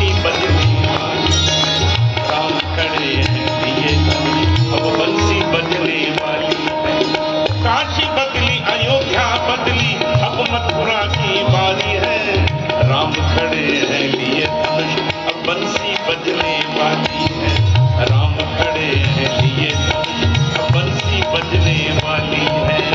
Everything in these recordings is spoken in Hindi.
बंसी बजने वाली है, राम खड़े हैं लिए अब बंसी बजने वाली है। काशी बदली अयोध्या बदली अब मथुरा की बारी है, राम खड़े हैं लिए अब बंसी बजने वाली है, राम खड़े हैं लिए अब बंसी बजने वाली है।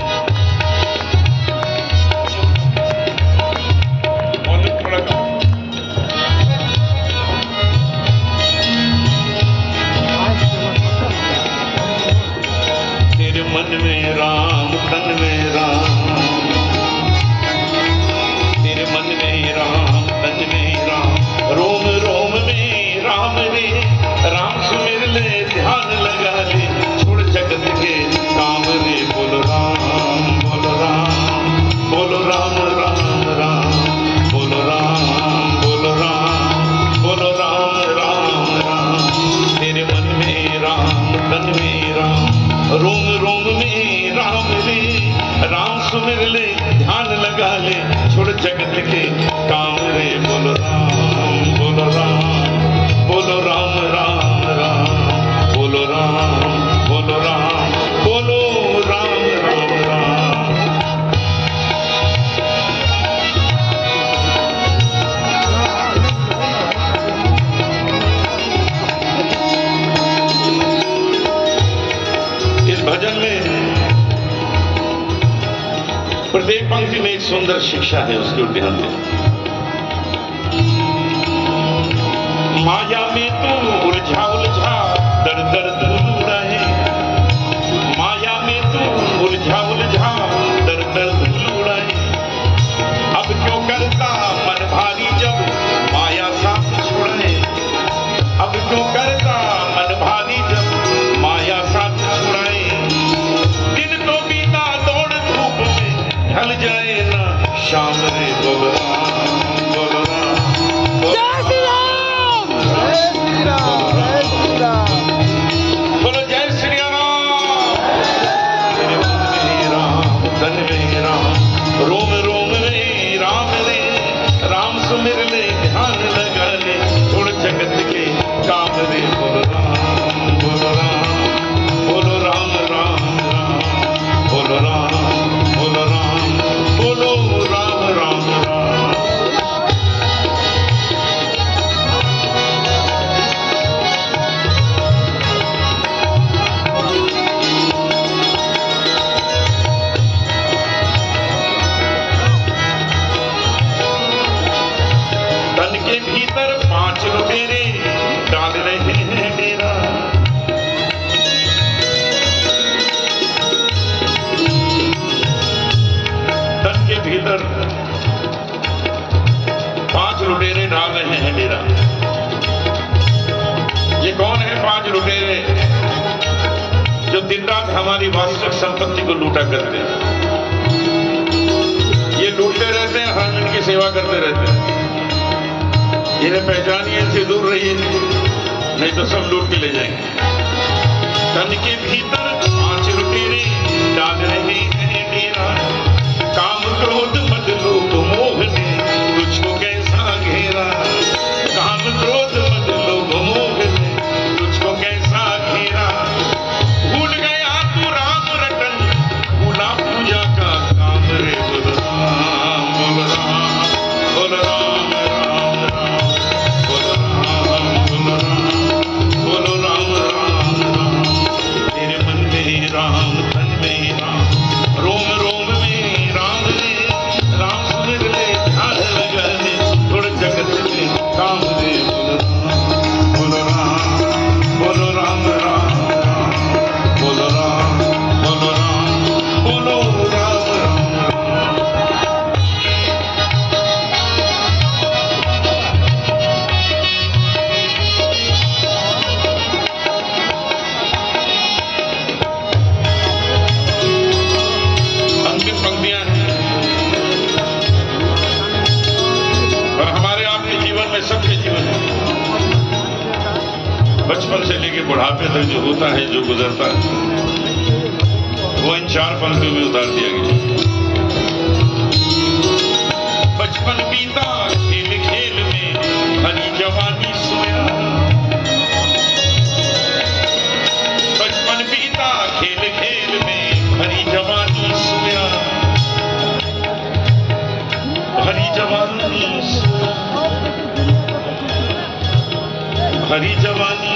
तेरे मन में राम तन में राम, तेरे मन में राम तन में राम, रोम रोम में राम रे, राम सुमिर ले ध्यान लगा ले, छोड़ जगत के काम रे, बोलो राम बोलो राम बोलो राम राम राम, बोलो राम बोलो राम बोलो राम राम राम। तेरे मन में राम तन में राम, रोम रोम में राम रे, राम सुमिर ले ध्यान लगा ले, छोड़ जगत के काम रे, बोलो राम बोलो राम बोलो राम राम राम, बोलो राम बोलो राम बोलो राम राम राम। इस भजन में प्रत्येक पंक्ति में एक सुंदर शिक्षा है, उसके ऊपर ध्यान दें। माया में तू उलझा उलझा दर दर धूल रहे, माया में तू उलझा उलझा दर दर धूल रहे, अब क्यों करता मन भारी जब माया साथ छुड़ाए, अब क्यों करता मन भारी जब माया साथ छुड़ाए, दिन तो बीता दौड़ धूप में ढल जाए ना शाम रे, बोलो राम बोलो राम बोलो बोलो जय श्री राम। तेरे मन में राम तन में राम, रोम रोम में राम रे, राम सुमिर ले ध्यान लगा ले, छोड़ जगत के काम रे, बोलो राम बोलो राम बोलो राम राम राम, बोलो राम बोलो राम बोलो राम राम राम। तन के भीतर 5 लुटेरे डाल रहे हैं डेरा, तन के भीतर 5 लुटेरे डाल रहे हैं डेरा। ये कौन है 5 लुटेरे जो दिन रात हमारी वास्तविक संपत्ति को लूटा करते हैं? ये लूटते रहते हैं, हम इनकी सेवा करते रहते हैं। इन्हें पहचानिए, इनसे दूर रहिए, नहीं तो सब लूट के ले जाएंगे। तन के भीतर 5 लुटेरे डाल रहे हैं डेरा, काम क्रोध मद लोभ मोह ने तुझको कैसा घेरा, काम क्रोध मद लोभ मोह ने तुझको कैसा घेरा, भूल गया तू राम रटन, भूला पूजा का काम रे, बोलो राम बोलो राम बोलो राम राम राम, बोलो राम बोलो राम बोलो राम राम राम। तेरे मन में राम तन में राम, रोम रोम में राम रे, राम सुमिर ले ध्यान लगा ले, थोड़े जगत के काम रे, बोलो राम बोलो राम राम राम, बोलो राम बोलो राम बोलो राम राम राम। अंतिम पंक्तियां हैं, और हमारे आपके जीवन में, सबके जीवन में, बचपन से लेके बुढ़ापे तक जो होता है, जो गुजरता है, वो इन 4 पंक्तियों में उतार दिया गया। बचपन बीता खेल खेल में, भरी जवानी भरी जवानी